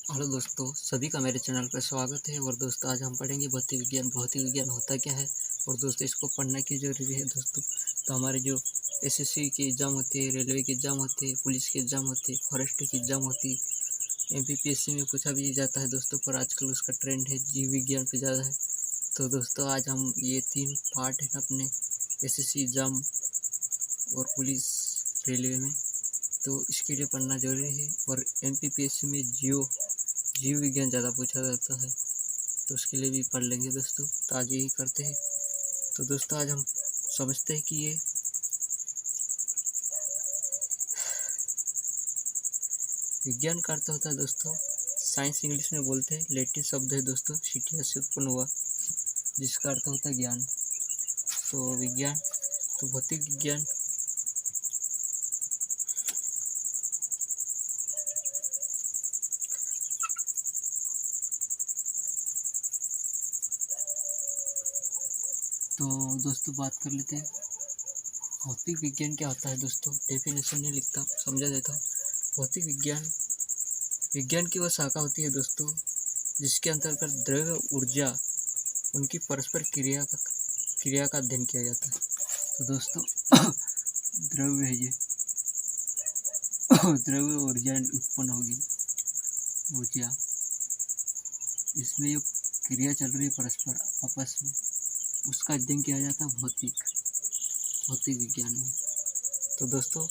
Hello दोस्तों, सभी का मेरे चैनल पर स्वागत है। और दोस्तों, आज हम पढ़ेंगे भौतिक विज्ञान। भौतिक विज्ञान होता क्या है और दोस्तों इसको पढ़ना क्यों जरूरी है। दोस्तों तो हमारे जो एसएससी की एग्ज़ाम होती है, रेलवे की एग्ज़ाम होती है, पुलिस की एग्ज़ाम होती है, फॉरेस्ट की एग्ज़ाम होती है, एमपीपीएससी में पूछा भी जाता है दोस्तों। पर आजकल उसका ट्रेंड है जीव विज्ञान पे ज़्यादा है। तो दोस्तों आज हम ये 3 पार्ट हैं अपने एसएससी एग्ज़ाम और पुलिस रेलवे में, तो इसके लिए पढ़ना जरूरी है। और एमपीपीएससी में जीव विज्ञान ज़्यादा पूछा जाता है, तो उसके लिए भी पढ़ लेंगे दोस्तों। तो आज यही करते हैं। तो दोस्तों आज हम समझते हैं कि ये विज्ञान का अर्थ होता है दोस्तों, साइंस इंग्लिश में बोलते हैं, लैटिन शब्द है दोस्तों, सिटिया से उत्पन्न हुआ, जिसका अर्थ होता है ज्ञान। तो विज्ञान, तो भौतिक विज्ञान तो दोस्तों बात कर लेते हैं भौतिक विज्ञान क्या होता है। दोस्तों डेफिनेशन नहीं लिखता, समझा देता हूँ। भौतिक विज्ञान विज्ञान की वह शाखा होती है दोस्तों, जिसके अंतर्गत द्रव्य ऊर्जा उनकी परस्पर क्रिया का अध्ययन किया जाता है। तो दोस्तों द्रव्य है ये द्रव्य ऊर्जा उत्पन्न होगी, ऊर्जा, इसमें जो क्रिया चल रही है परस्पर आपस में, उसका अध्ययन किया जाता है भौतिक विज्ञान में। तो दोस्तों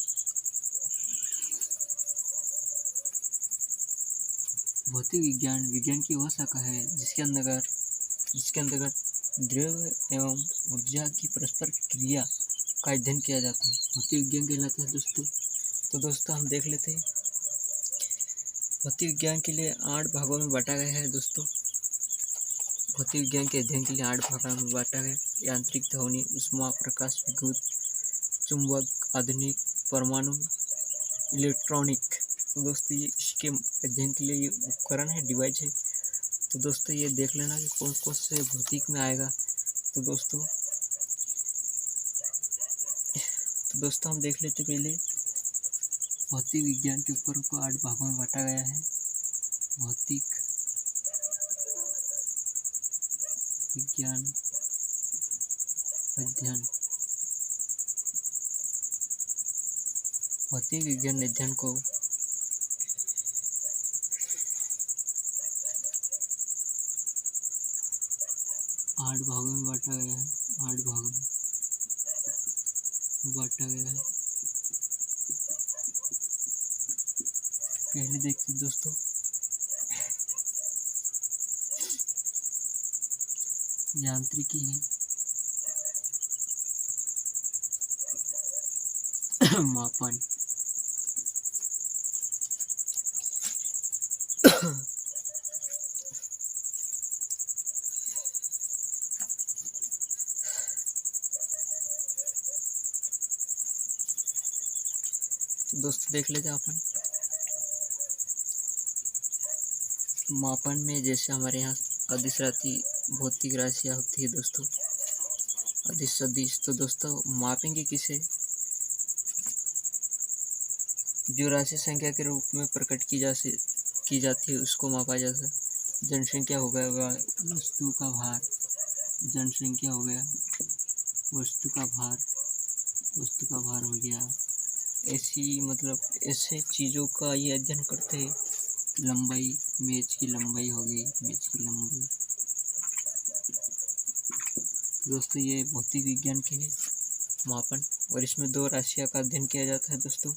भौतिक विज्ञान की वह शाखा है जिसके अंतर्गत द्रव्य एवं ऊर्जा की परस्पर क्रिया का अध्ययन किया जाता है, भौतिक विज्ञान कहलाता है दोस्तों। तो दोस्तों हम देख लेते हैं, भौतिक विज्ञान के लिए 8 भागों में बांटा गया है दोस्तों। भौतिक विज्ञान के अध्ययन के लिए 8 भागों में बांटा गया। यांत्रिक, ध्वनि, ऊष्मा, प्रकाश, विद्युत, चुंबक, आधुनिक, परमाणु, इलेक्ट्रॉनिक। तो दोस्तों ये इसके अध्ययन के लिए ये उपकरण है, डिवाइस है। तो दोस्तों ये देख लेना कि कौन कौन से भौतिक में आएगा। तो दोस्तों हम देख लेते पहले, भौतिक विज्ञान के उपकरण को 8 भागों में बांटा गया है। भौतिक विज्ञान अध्ययन, भौतिक विज्ञान अध्ययन को 8 भागों में बांटा गया है। 8 भागों में बांटा गया है। पहले देखते हैं दोस्तों, यांत्रिकी है मापन, तो दोस्तों देख लेते हैं अपन मापन में। जैसे हमारे यहाँ अदिश राशि भौतिक राशियाँ होती है दोस्तों, अदिश सदिश। तो दोस्तों मापेंगे किसे, जो राशि संख्या के रूप में प्रकट की जाती है उसको मापा जाता है। जनसंख्या हो गया वस्तु का भार, जनसंख्या हो गया वस्तु का भार हो गया। ऐसे चीज़ों का ये अध्ययन करते हैं। लंबाई, मेज की लंबाई हो गई, मेज की लंबाई। दोस्तों ये भौतिक विज्ञान के है मापन, और इसमें 2 राशियाँ का अध्ययन किया जाता है दोस्तों।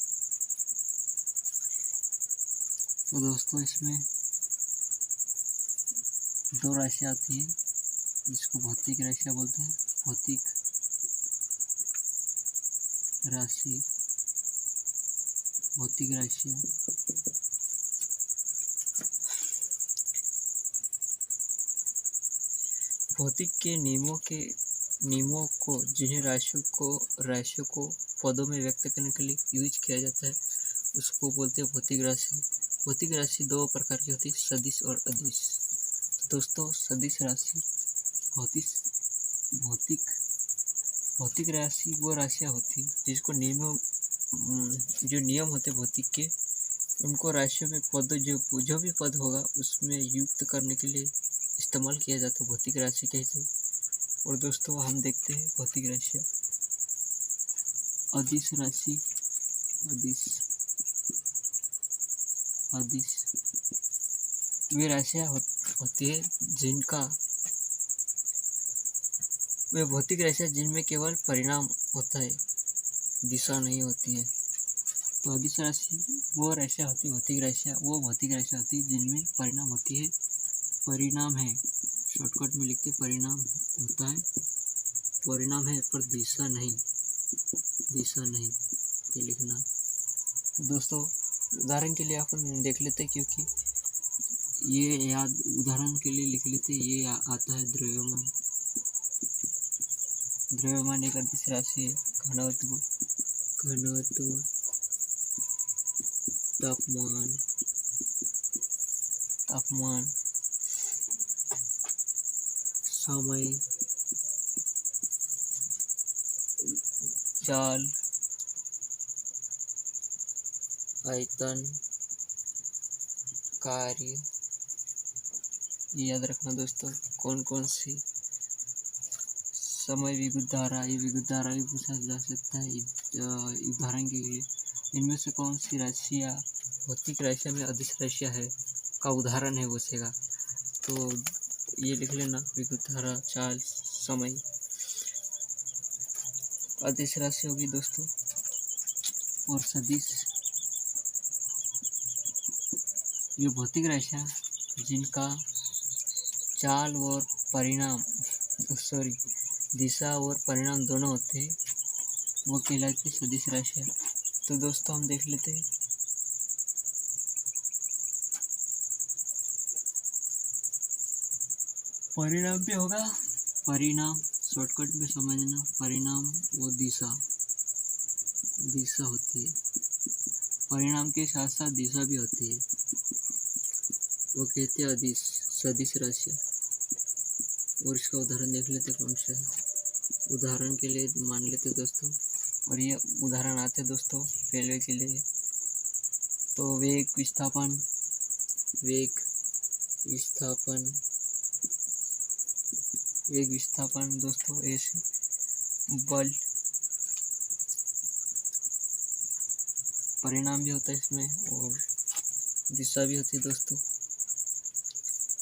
तो दोस्तों इसमें 2 राशियाँ आती है, जिसको भौतिक राशियाँ बोलते हैं। भौतिक राशि, भौतिक राशियाँ भौतिक के नियमों को जिन्हें राशियों को पदों में व्यक्त करने के लिए यूज किया जाता है, उसको बोलते हैं भौतिक राशि। भौतिक राशि 2 प्रकार की होती है, सदिश और अदिश। तो दोस्तों सदिश राशि, भौतिक राशि वो राशियाँ होती है जिसको जो नियम होते भौतिक के उनको राशियों में पद जो भी पद होगा उसमें युक्त करने के लिए इस्तेमाल किया जाता है, भौतिक राशि कहते हैं। और दोस्तों हम देखते हैं भौतिक राशियाँ। अदिश राशि, अदिश अदिश वे राशियाँ होती है जिनका, वे भौतिक राशियाँ जिनमें केवल परिणाम होता है, दिशा नहीं होती है। तो अदिश राशि वो राशियाँ होती है, भौतिक राशियाँ वो भौतिक राशियाँ होती है जिनमें परिणाम होती है, परिणाम है, शॉर्टकट में लिखते परिणाम होता है, परिणाम है पर दिशा नहीं, दिशा नहीं, ये लिखना। तो दोस्तों उदाहरण के लिए अपन देख लेते हैं, क्योंकि ये याद उदाहरण के लिए लिख लेते, ये आता है द्रव्यमान। द्रव्यमान एक अदिश राशि है। घनत्व, घनत्व, तापमान, तापमान, समय, चाल, आयतन, कार्य। ये याद रखना दोस्तों। कौन कौन सी समय, विद्युत धारा, ये विद्युत धारा भी पूछा जा सकता है उदाहरण के लिए। इनमें से कौन सी राशियाँ भौतिक राशियाँ में अदिश राशियाँ है का उदाहरण है पूछेगा, तो ये लिख लेना, विद्युत धारा, चाल, समय अदिश राशि होगी दोस्तों। और सदिश ये भौतिक राशियाँ जिनका चाल और परिणाम दिशा और परिणाम दोनों होते हैं, वो कहलाती है सदिश राशियाँ। तो दोस्तों हम देख लेते हैं। परिणाम भी होगा, परिणाम शॉर्टकट में समझना, परिणाम वो दिशा, दिशा होती है, परिणाम के साथ साथ दिशा भी होती है, वो कहते हैं अदिश, सदिश राशियाँ। और इसका उदाहरण देख लेते कौन सा है, उदाहरण के लिए मान लेते दोस्तों। और ये उदाहरण आते दोस्तों रेलवे के लिए। तो वेग विस्थापन, वेग विस्थापन, वेग विस्थापन दोस्तों ऐसे, बल, परिणाम भी होता है इसमें और दिशा भी होती है दोस्तों।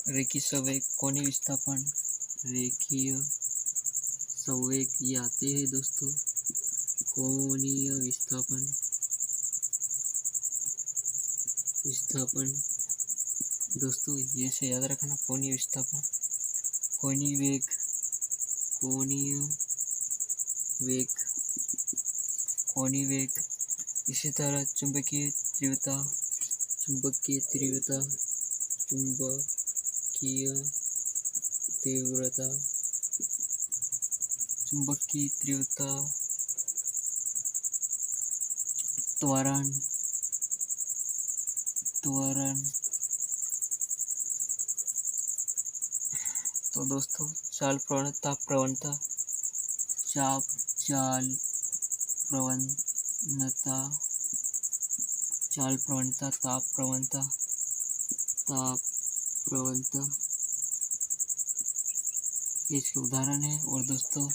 रेखीय संवेग, कोणीय विस्थापन, रेखीय संवेग ये आते हैं दोस्तों। कोणीय विस्थापन, विस्थापन दोस्तों ये से याद रखना, कोणीय विस्थापन, कोणीय वेग, कोणीय वेग, कोणीय वेग। इसी तरह चुंबकीय तीव्रता, चुंबकीय तीव्रता, चुंबकीय तीव्रता, चुंबकीय तीव्रता, त्वरण, त्वरण। तो दोस्तों चाल प्रवणता, प्रवणता, चाप, चाल प्रवणता, चाल प्रवणता, ताप प्रवणता, ताप प्रवणता, ये इसके उदाहरण है। और दोस्तों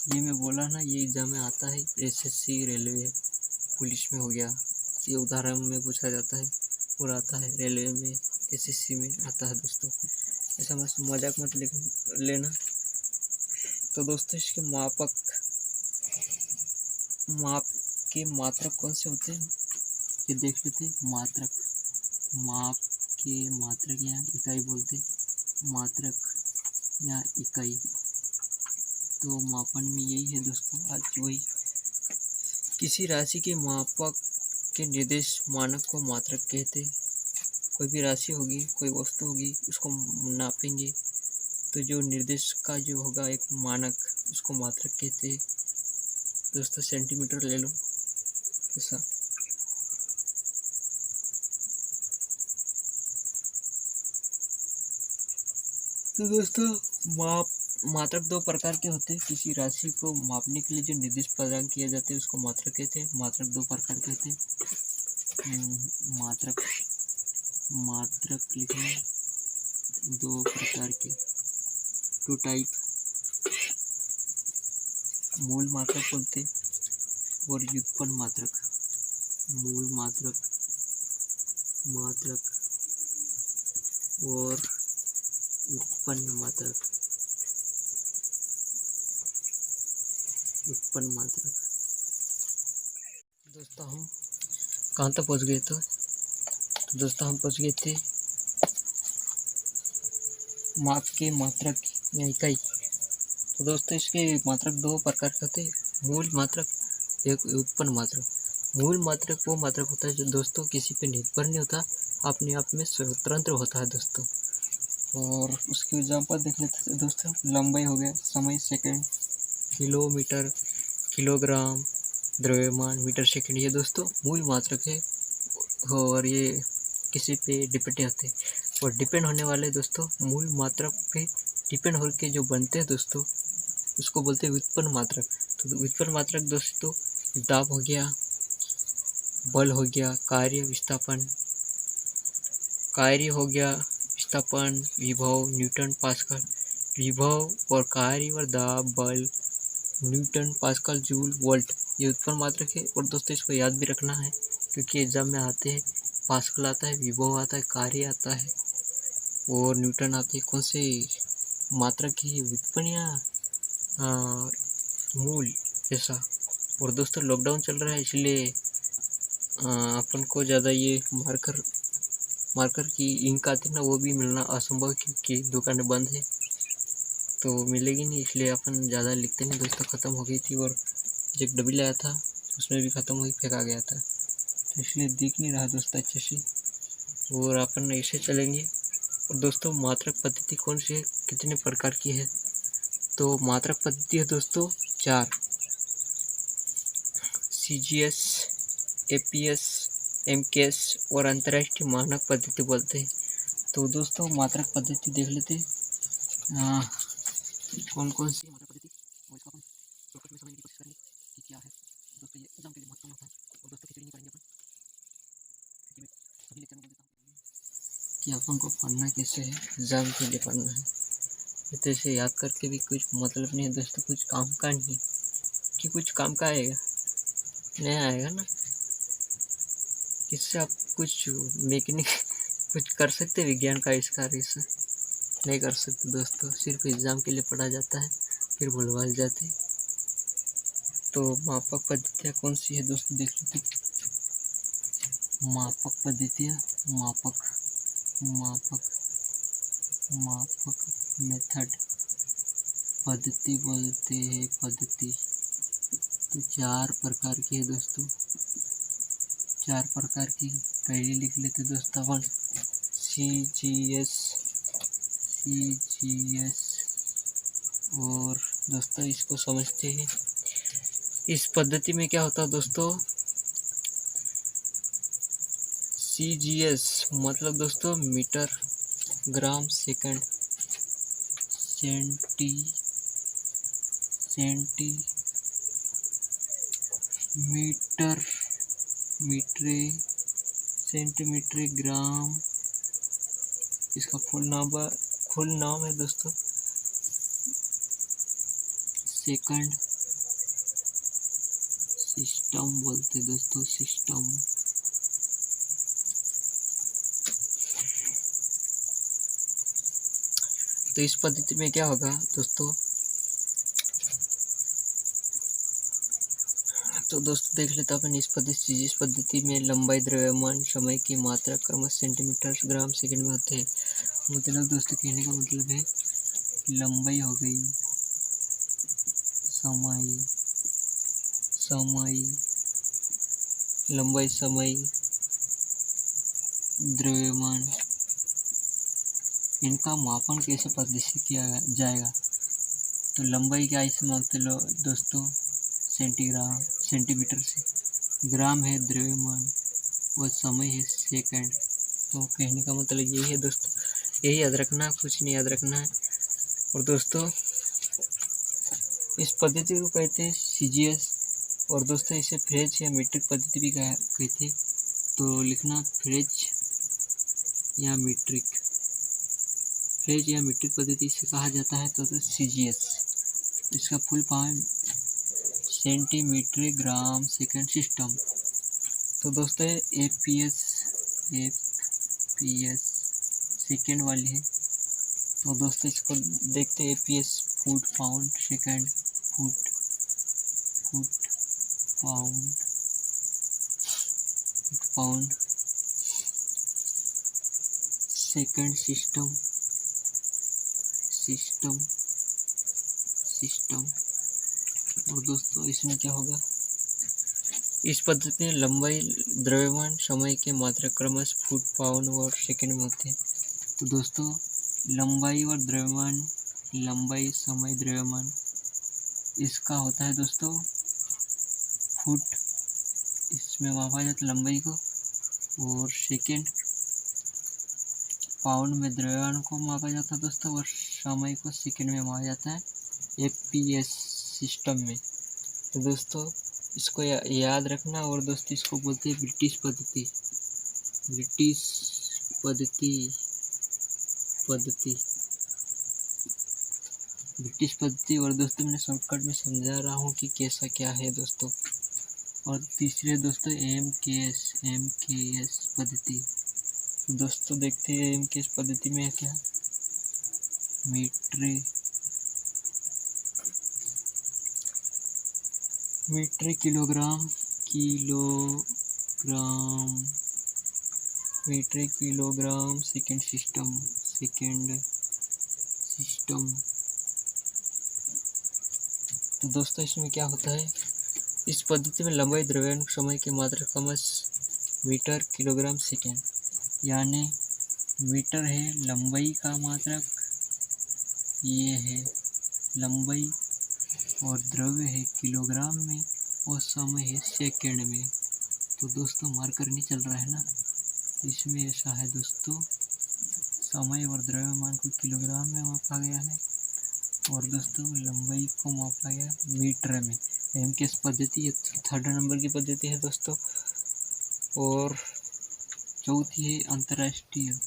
ये मैं बोला ना, ये एग्जाम में आता है, एसएससी, रेलवे, पुलिस में हो गया, ये उदाहरण में पूछा जाता है और आता है रेलवे में, एसएससी में आता है दोस्तों। ऐसा मजाक मत लेना। तो दोस्तों इसके मापक, माप के मात्रक कौन से होते हैं ये देख लेते हैं। मात्रक, माप के मात्रक या इकाई बोलते, मात्रक या इकाई। तो मापन में यही है दोस्तों आज वही, किसी राशि के मापक के निर्देश मानक को मात्रक कहते हैं। कोई भी राशि होगी, कोई वस्तु होगी, उसको नापेंगे तो जो निर्देश का जो होगा एक मानक, उसको मात्रक कहते हैं दोस्तों। सेंटीमीटर ले लो, ऐसा तो दोस्तों मात्रक दो प्रकार के होते हैं। किसी राशि को मापने के लिए जो निर्देश प्रदान किए जाते हैं उसको मात्रक कहते हैं। मात्रक दो प्रकार के होते हैं, मात्रक मात्रक लिखना, दो प्रकार के, टू टाइप, मूल मात्रक बोलते और व्युत्पन्न मात्रक। मूल मात्रक मात्रक और उत्पन्न मात्रक। उत्पन्न मात्रक। दोस्तों हम कहाँ तक पहुँच गए? तो दोस्तों हम पहुँच गए थे माप के मात्रक या इकाई। तो दोस्तों इसके मात्रक दो प्रकार के होते हैं, मूल मात्रक, एक उत्पन्न मात्रक। मूल मात्रक वो मात्रक होता है जो दोस्तों किसी पे निर्भर नहीं होता, अपने आप में स्वतंत्र होता है दोस्तों। और उसके एग्जाम्पल देख लेते हैं दोस्तों। लंबाई हो गया, समय सेकंड, किलोमीटर, किलोग्राम, द्रव्यमान, मीटर सेकंड, ये दोस्तों मूल मात्रक है और ये किसी पे डिपेंड नहीं होते। और डिपेंड होने वाले दोस्तों मूल मात्रक पे डिपेंड होकर जो बनते हैं दोस्तों उसको बोलते हैं व्युत्पन्न मात्रक। तो व्युत्पन्न मात्रक दोस्तों दाब हो गया, बल हो गया, कार्य, विस्थापन, कार्य हो गया, विस्थापन, विभव, न्यूटन, पास्कल। विभव और कार्य और दाब, बल, न्यूटन, पास्कल, जूल, वोल्ट, ये उत्पन्न मात्रक है। और दोस्तों इसको याद भी रखना है क्योंकि एग्जाम में आते हैं। पास्कल आता है, विभव आता है, कार्य आता है और न्यूटन आते हैं। कौन से मात्रक की, व्युत्पन्न या मूल, ऐसा। और दोस्तों लॉकडाउन चल रहा है इसलिए अपन को ज़्यादा ये मार्कर की इंक आती है ना, वो भी मिलना असंभव क्योंकि दुकानें बंद है तो मिलेगी नहीं, इसलिए अपन ज़्यादा लिखते नहीं दोस्तों। ख़त्म हो गई थी और एक डब्बी लाया था उसमें भी ख़त्म हुई, फेंका गया था, तो इसलिए दिख नहीं रहा दोस्तों अच्छे से। और अपन ऐसे चलेंगे। और दोस्तों मात्रक पद्धति कौन सी है, कितने प्रकार की है? तो मात्रक पद्धति है दोस्तों 4, CGS, APS, MKS और अंतर्राष्ट्रीय मानक पद्धति बोलते हैं। तो दोस्तों मात्रक पद्धति देख लेते हैं कौन कौन सी मात्रक पद्धति, और इसको अपन शॉर्टकट में समझने की कोशिश करेंगे कि क्या है दोस्तों। ये एग्जाम के लिए महत्वपूर्ण होता है और दोस्तों खिचड़ी नहीं करेंगे अपन, क्योंकि मैं सभी लेक्चर में बोल देता हूँ कि अपन को पढ़ना कैसे है, एग्जाम के लिए पढ़ना है। तो इसे याद करके भी कुछ मतलब नहीं है दोस्तों, कुछ काम का नहीं कि कुछ काम का आएगा, नहीं आएगा ना। इससे आप कुछ मैकेनिक कुछ कर सकते, विज्ञान का आविष्कार इससे नहीं कर सकते दोस्तों, सिर्फ एग्जाम के लिए पढ़ा जाता है फिर भूलभाल जाते। तो मापक पद्धतियाँ कौन सी है दोस्तों देख लेते। मापक पद्धतियाँ, मापक मापक मापक मेथड, पद्धति बोलते हैं पद्धति। तो 4 प्रकार की है दोस्तों, 4 प्रकार की। पहले लिख लेते दोस्तों अपन CGS और दोस्तों इसको समझते हैं। इस पद्धति में क्या होता है दोस्तों, CGS मतलब दोस्तों मीटर, ग्राम, सेकंड, सेंटीमीटर, सेंटीमीटर, ग्राम, इसका फुल नाम है दोस्तों सेकंड, सिस्टम बोलते दोस्तों, सिस्टम। तो इस पद्धति में क्या होगा दोस्तों, तो दोस्तों देख लेते अपन इस पद्धति में लंबाई, द्रव्यमान, समय की मात्रा क्रमश सेंटीमीटर, ग्राम, सेकंड में होते हैं। मतलब दोस्तों कहने का मतलब है लंबाई हो गई, लंबाई, समय, द्रव्यमान, इनका मापन कैसे प्रदर्शित किया जाएगा। तो लंबाई क्या इसे मापते लो दोस्तों सेंटीमीटर से, ग्राम है द्रव्यमान और समय है सेकंड। तो कहने का मतलब यही है दोस्तों, यही याद रखना, कुछ नहीं याद रखना है। और दोस्तों इस पद्धति को कहते हैं CGS और दोस्तों इसे फ्रेंच या मीट्रिक पद्धति भी कहते हैं। तो लिखना फ्रेज या मीट्रिक। फ्रेज या मीट्रिक पद्धति से कहा जाता है तो CGS। इसका full form centimetre gram second system. तो दोस्तों APS सेकेंड वाली है। तो दोस्तों इसको देखते हैं। APS foot pound second, foot pound second system. और दोस्तों इसमें क्या होगा, इस पद्धति में लंबाई, द्रव्यमान, समय के मात्रा क्रमश फुट, पाउंड और सेकंड में होते हैं। तो दोस्तों लंबाई और द्रव्यमान, लंबाई, समय, द्रव्यमान इसका होता है दोस्तों फुट, इसमें मापा जाता है लंबाई को, और सेकंड, पाउंड में द्रव्यमान को मापा जाता है दोस्तों, और समय को सेकंड में मापा जाता है APS सिस्टम में। तो दोस्तों इसको याद रखना। और दोस्तों इसको बोलते हैं ब्रिटिश पद्धति। और दोस्तों मैंने शॉर्टकट में समझा रहा हूँ कि कैसा क्या है दोस्तों। और तीसरे दोस्तों MKS पद्धति। तो दोस्तों देखते हैं MKS पद्धति में क्या, मीटर किलोग्राम सेकेंड सिस्टम। तो दोस्तों इसमें क्या होता है, इस पद्धति में लंबाई, द्रव्यमान, समय की मात्रा क्रमश मीटर, किलोग्राम, सेकेंड। यानी मीटर है लंबाई का मात्रक, ये है लंबाई, और द्रव्य है किलोग्राम में, और समय है सेकंड में। तो दोस्तों मार्कर नहीं चल रहा है ना, तो इसमें ऐसा है दोस्तों, समय और द्रव्यमान को किलोग्राम में मापा गया है, और दोस्तों लंबाई को मापा गया मीटर में। MKS पद्धति थर्ड नंबर की पद्धति है दोस्तों। और चौथी है अंतर्राष्ट्रीय।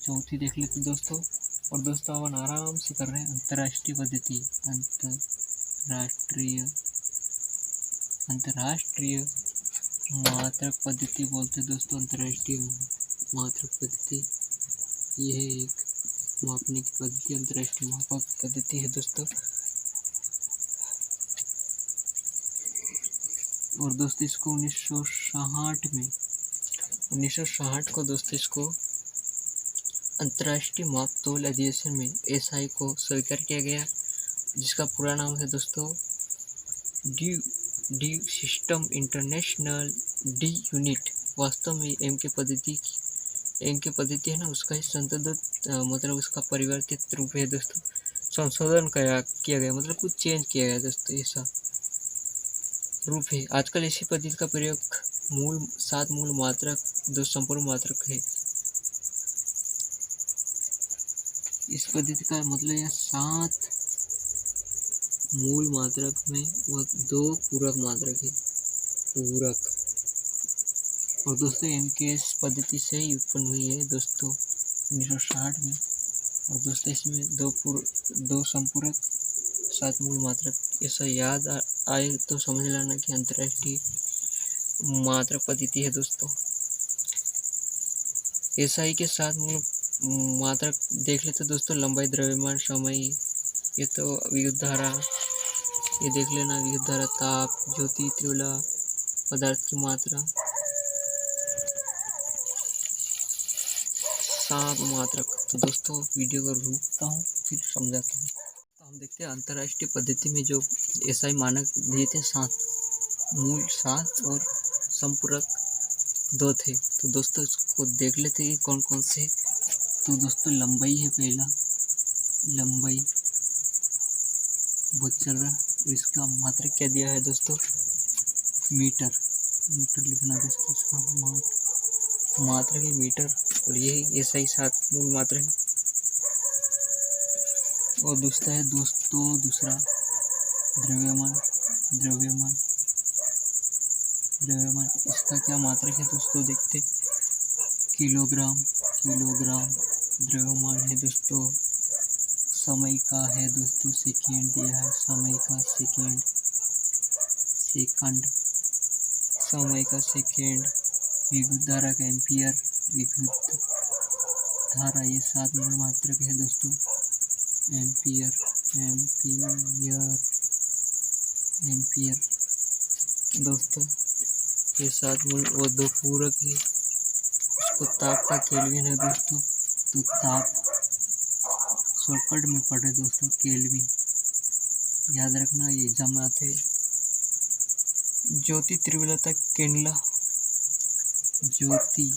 चौथी देख लेते दोस्तों। और दोस्तों अपन आराम से कर रहे हैं अंतर्राष्ट्रीय पद्धति। अंतर्राष्ट्रीय मात्रक पद्धति बोलते दोस्तों। अंतर्राष्ट्रीय मात्रक पद्धति ये है एक मापने की पद्धति, अंतर्राष्ट्रीय मापक पद्धति है दोस्तों। और दोस्तों इसको 1960 को दोस्तों इसको अंतर्राष्ट्रीय माप तौल अधिवेशन में SI को स्वीकार किया गया, जिसका पूरा नाम है दोस्तों D system international D unit. वास्तव में MK पद्धति है ना, उसका ही संशोधित मतलब उसका परिवर्तित रूप है दोस्तों। संशोधन किया गया मतलब कुछ चेंज किया गया दोस्तों, ऐसा रूप है। आजकल इसी पद्धति का प्रयोग 7 मूल मात्रक, 2 संपूर्ण मात्रक है। इस पद्धति का मतलब यह 7 मूल मात्रक में और 2 पूरक मात्रक है, पूरक। और दोस्तों MKS पद्धति से ही उत्पन्न हुई है दोस्तों 1960 में। और दोस्तों इसमें 2 संपूरक, 7 मूल मात्रक, ऐसा याद आए तो समझ लेना कि अंतर्राष्ट्रीय मात्रक पद्धति है दोस्तों। SI के 7 मूल मात्रक देख लेते दोस्तों। लंबाई, द्रव्यमान, समय, ये तो विद्युत धारा, ये देख लेना, विद्युत धारा, ताप, ज्योति, तीव्रता, पदार्थ की मात्रा, 7 मात्रक। तो दोस्तों वीडियो को रोकता हूँ फिर समझाता हूँ। तो हम देखते हैं अंतर्राष्ट्रीय पद्धति में जो SI मानक दिए थे 7 मूल 7 और संपूरक 2 थे। तो दोस्तों इसको देख लेते हैं कौन कौन से। तो दोस्तों लंबाई है पहला, लंबाई बहुत चल रहा है। और इसका मात्रक क्या दिया है दोस्तों, मीटर लिखना दोस्तों। इसका मात्रक है मीटर, और यही SI 7 मूल मात्रक है। और दूसरा है दूसरा द्रव्यमान द्रव्यमान, इसका क्या मात्रक है दोस्तों, देखते किलोग्राम। किलोग्राम द्रव्यमान है दोस्तों। समय का है दोस्तों सेकेंड दिया है, समय का सेकेंड, सेकंड, समय का सेकेंड। विद्युत धारा का एम्पियर, विद्युत धारा ये 7 मूल मात्रक है दोस्तों। एम्पियर, एम्पियर, एम्पियर दोस्तों ये 7 मूल और 2 पूरक है। इसको ताप का केल्विन है दोस्तों। तो ताप शॉर्टकट में पढ़े दोस्तों, केल्विन याद रखना, ये एग्जाम में आते। ज्योति तीव्रता केंडला, ज्योति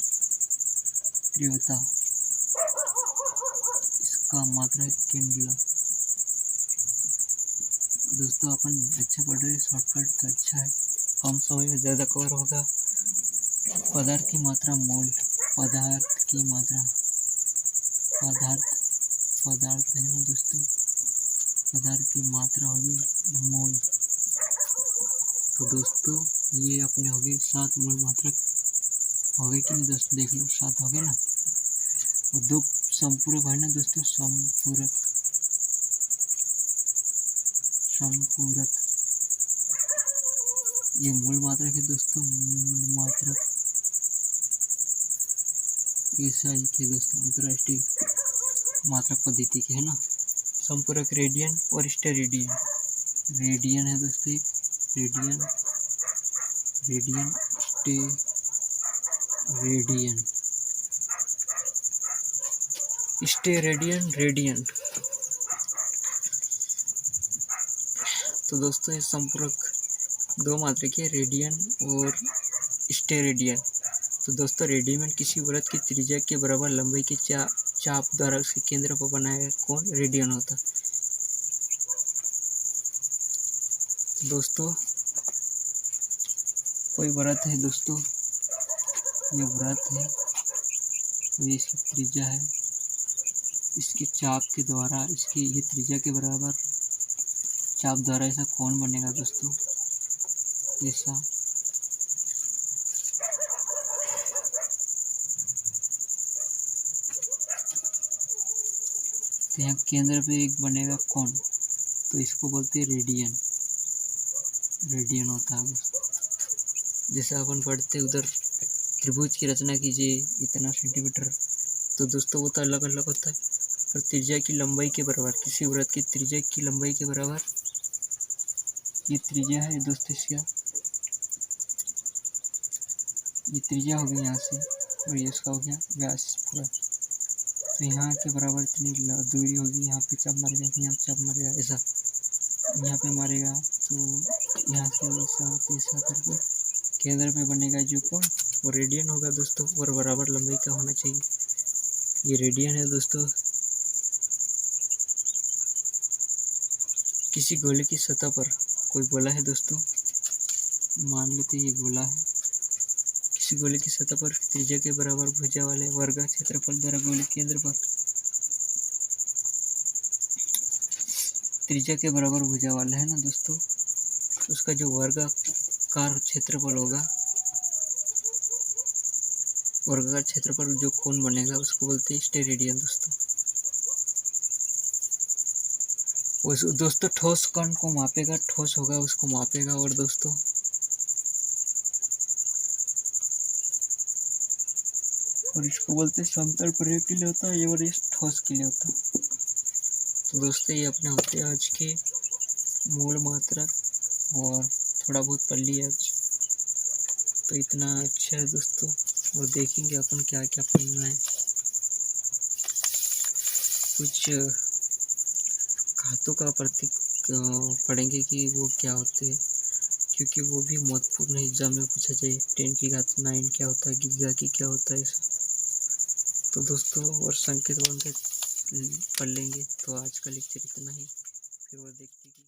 तीव्रता इसका मात्रा है केंडला। दोस्तों अपन अच्छा पढ़ रहे, शॉर्टकट तो अच्छा है, कम समय में ज़्यादा कवर होगा। पदार्थ की मात्रा मोल, पदार्थ की मात्रा, पदार्थ है ना दोस्तों, पदार्थ की मात्रा होगी मोल। तो दोस्तों ये अपने हो गए 7 मूल मात्रक, हो गए कि नहीं दोस्तों, देख लो 7 हो गए ना। और 2 संपूरक है ना दोस्तों, संपूरक, संपूरक ये मूल मात्रक है दोस्तों, मूल मात्रक SI के दोस्तों, अंतरराष्ट्रीय मात्रक पद्धति के है ना। संपूरक रेडियन और स्टेरेडियन, रेडियन है दोस्तों एक, radian, radian, steradian, steradian, radian. तो दोस्तों ये संपूरक 2 मात्रक है, रेडियन और स्टेरेडियन। तो दोस्तों रेडियन किसी वृत्त की त्रिज्या के बराबर लंबाई के चाप द्वारा उसके केंद्र पर बनाया कोण रेडियन होता। दोस्तों कोई वृत्त है दोस्तों, ये वृत्त है, ये इसकी त्रिज्या है, इसके चाप के द्वारा इसकी ये त्रिज्या के बराबर चाप द्वारा ऐसा कोण बनेगा दोस्तों, ऐसा। तो यहाँ केंद्र पे एक बनेगा कोण, तो इसको बोलते हैं रेडियन, रेडियन होता है दोस्तों। जैसे अपन पढ़ते उधर त्रिभुज की रचना कीजिए इतना सेंटीमीटर, तो दोस्तों वो तो अलग अलग होता है, और त्रिज्या की लंबाई के बराबर, किसी वृत्त की त्रिज्या की लंबाई के बराबर, ये त्रिज्या है दोस्तों इसका, ये त्रिज्या हो गई यहाँ से, और ये इसका हो गया व्यास पूरा। तो यहाँ के बराबर इतनी दूरी होगी, यहाँ पे चाप मारेगा, यहाँ चाप मारेगा, ऐसा यहाँ पे मारेगा, तो यहाँ से ऐसा करके केंद्र पे बनेगा जो कोण वो रेडियन होगा दोस्तों, और बराबर लंबाई का होना चाहिए, ये रेडियन है दोस्तों। किसी गोले की सतह पर कोई गोला है दोस्तों, मान लेते ये गोला है, किसी गोले की सतह पर त्रिज्या के बराबर भुजा वाले वर्ग क्षेत्रफल द्वारा गोले के केंद्र पर त्रिज्या के बराबर भुजा वाला है ना दोस्तों, उसका जो वर्गाकार क्षेत्रफल होगा, वर्गाकार क्षेत्रफल जो कोण बनेगा उसको बोलते हैं स्टेरेडियन दोस्तों। उस दोस्तों ठोस कण को मापेगा, ठोस होगा उसको मापेगा, और दोस्तों और इसको बोलते हैं समतल प्रयोग के लिए होता है, और इस ठोस के लिए होता है। तो दोस्तों ये अपने होते हैं आज के मूल मात्रक, और थोड़ा बहुत पढ़ लिया आज, तो इतना अच्छा है दोस्तों। और देखेंगे अपन क्या क्या पढ़ना है, कुछ घातों का प्रतीक पढ़ेंगे कि वो क्या होते हैं, क्योंकि वो भी महत्वपूर्ण एग्जाम में पूछा जाए, 10 की घात 9 क्या होता है, गीगा की क्या होता है। तो दोस्तों और संकेत वंकेत पढ़ लेंगे। तो आज का लेक्चर इतना ही, फिर वो देखते हैं।